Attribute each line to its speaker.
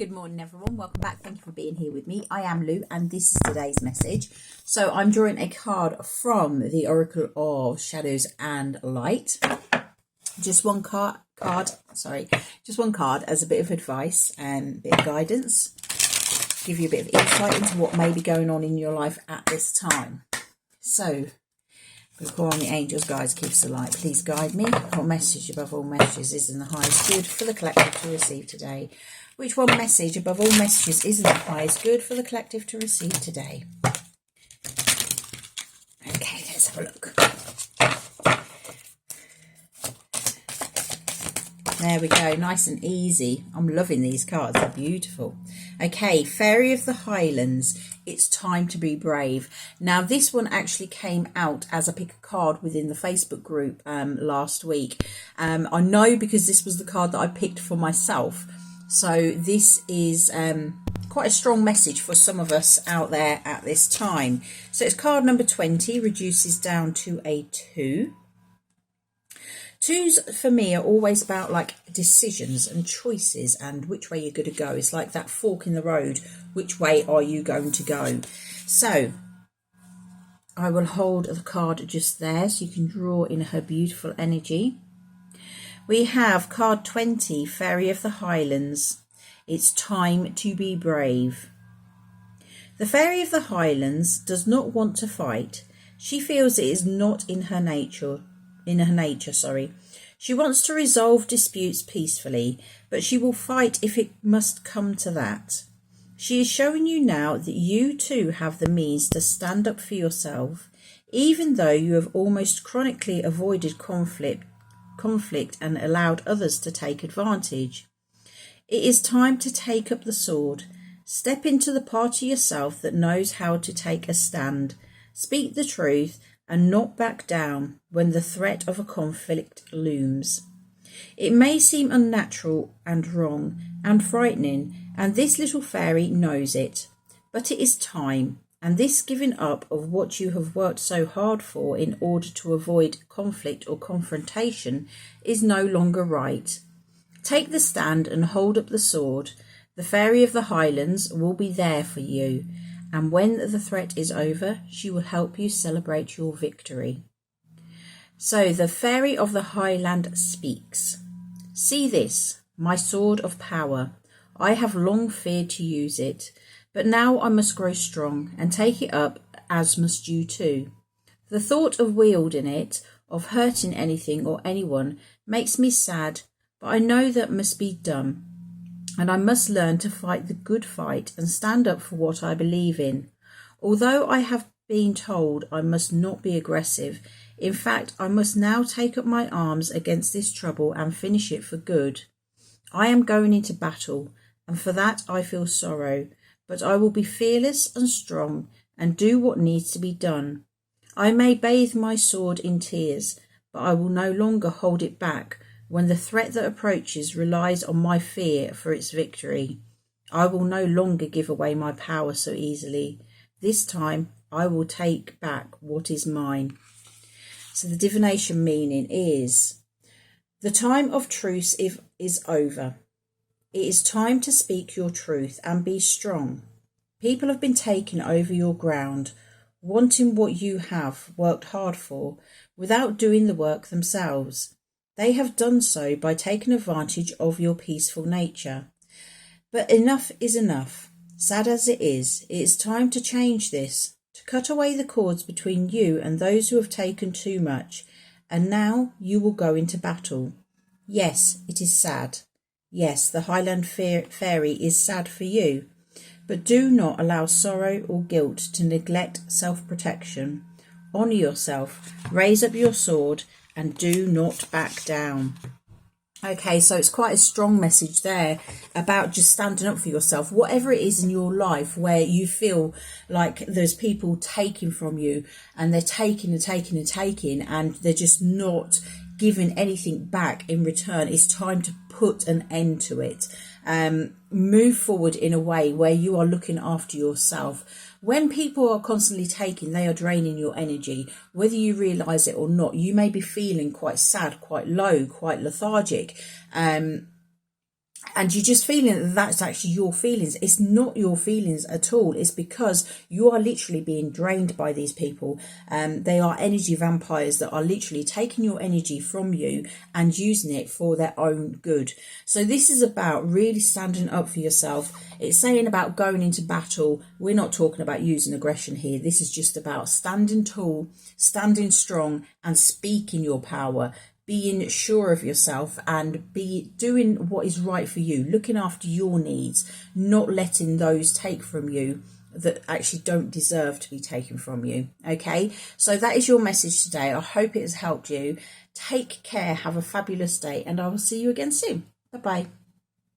Speaker 1: Good morning, everyone. Welcome back. Thank you for being here with me. I am Lou, and this is today's message. So I'm drawing a card from the Oracle of Shadows and Light. Just one card as a bit of advice and a bit of guidance. Give you a bit of insight into what may be going on in your life at this time. So, we call on the angels, guides, gifts of light. Please guide me. What message above all messages is in the highest good for the collective to receive today? Which one message above all messages is in the highest good for the collective to receive today? Okay, let's have a look. There we go, nice and easy. I'm loving these cards, they're beautiful. Okay, Fairy of the Highlands, it's time to be brave. Now, this one actually came out as I pick a card within the Facebook group last week. I know because this was the card that I picked for myself. So this is quite a strong message for some of us out there at this time. So it's card number 20, reduces down to a 2. 2s for me are always about like decisions and choices and which way you're going to go. It's like that fork in the road. Which way are you going to go? So I will hold the card just there so you can draw in her beautiful energy. We have card 20, Fairy of the Highlands. It's time to be brave. The Fairy of the Highlands does not want to fight. She feels it is not in her nature. She wants to resolve disputes peacefully, but she will fight if it must come to that. She is showing you now that you too have the means to stand up for yourself, even though you have almost chronically avoided conflict and allowed others to take advantage. It is time to take up the sword. Step into the part of yourself that knows how to take a stand. Speak the truth and not back down when the threat of a conflict looms. It may seem unnatural and wrong and frightening, and this little fairy knows it. But it is time, and this giving up of what you have worked so hard for in order to avoid conflict or confrontation is no longer right. Take the stand and hold up the sword. The Fairy of the Highlands will be there for you, and when the threat is over, she will help you celebrate your victory. So the Fairy of the Highland speaks. See this, my sword of power. I have long feared to use it, but now I must grow strong and take it up, as must you too. The thought of wielding it, of hurting anything or anyone, makes me sad, but I know that must be done. And I must learn to fight the good fight and stand up for what I believe in. Although I have been told I must not be aggressive, in fact, I must now take up my arms against this trouble and finish it for good. I am going into battle, and for that I feel sorrow, but I will be fearless and strong and do what needs to be done. I may bathe my sword in tears, but I will no longer hold it back when the threat that approaches relies on my fear for its victory. I will no longer give away my power so easily. This time I will take back what is mine. So the divination meaning is, the time of truce is over. It is time to speak your truth and be strong. People have been taking over your ground, wanting what you have worked hard for without doing the work themselves. They have done so by taking advantage of your peaceful nature. But enough is enough. Sad as it is time to change this, to cut away the cords between you and those who have taken too much. And now you will go into battle. Yes, it is sad. Yes, the Highland Fairy is sad for you. But do not allow sorrow or guilt to neglect self-protection. Honour yourself, raise up your sword, and do not back down. Okay, so it's quite a strong message there about just standing up for yourself, whatever it is in your life where you feel like there's people taking from you and they're taking and they're just not giving anything back in return. It's time to put an end to it. Move forward in a way where you are looking after yourself. When people are constantly taking, they are draining your energy. Whether you realise it or not, you may be feeling quite sad, quite low, quite lethargic. and you're just feeling that that's actually your feelings. It's not your feelings at all. It's because you are literally being drained by these people. They are energy vampires that are literally taking your energy from you and using it for their own good. So this is about really standing up for yourself. It's saying about going into battle. We're not talking about using aggression here. This is just about standing tall, standing strong, and speaking your power, being sure of yourself, and be doing what is right for you, looking after your needs, not letting those take from you that actually don't deserve to be taken from you. Okay, so that is your message today. I hope it has helped you. Take care, have a fabulous day, and I will see you again soon. Bye bye.